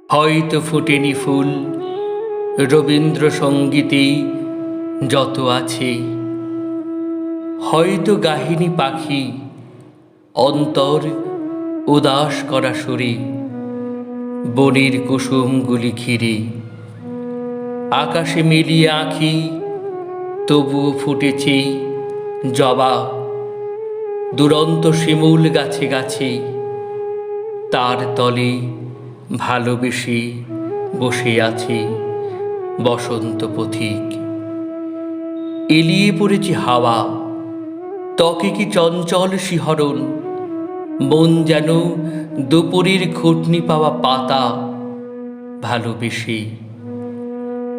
হয়তো ফোটেনি ফুল রবীন্দ্রসঙ্গীতে যত আছে, হয়তো গাহিনী পাখি অন্তর উদাস করা সুরে, বনের কুসুমগুলি ঘিরে আকাশে মিলিয়ে আঁখি, তবুও ফুটেছে জবা দুরন্ত শিমুল গাছে গাছে। তার তলে ভালোবেসে বসে আছে বসন্ত পথিক। এলিয়ে পড়েছে হাওয়া, ত্বকে কি চঞ্চল শিহরণ, মন যেন দুপুরের ঘুটনি পাওয়া পাতা ভালোবেসে।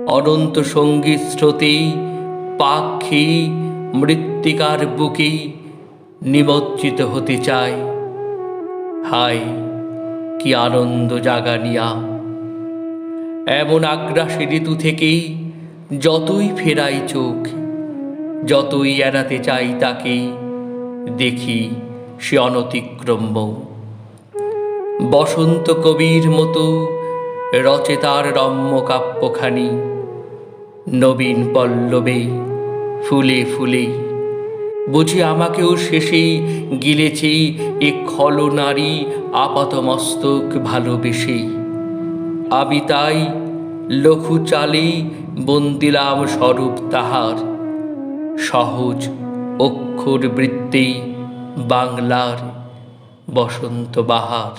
অনন্ত সঙ্গীত স্রোতে পাক খেয়ে মৃত্তিকার বুকে নিমজ্জিত হতে চায়। হায় কি আনন্দ জাগানিয়া! এমন আগ্রাসী ঋতু থেকে যতই ফেরাই চোখ, যতই এড়াতে চাই তাকে, দেখি সে অনতিক্রম্য। বসন্ত কবির মতো রচে তার রম্য কাব্যখানি, নবীন পল্লবে ফুলে ফুলে। বুঝি আমাকেও শেষে গিলেছে এ খল নারী আপাতমস্তক ভালোবেসে। আমি তাই লঘু চালে বন্দিলাম স্বরূপ তাহার, সহজ অক্ষর বৃত্তে বাংলার বসন্ত বাহার।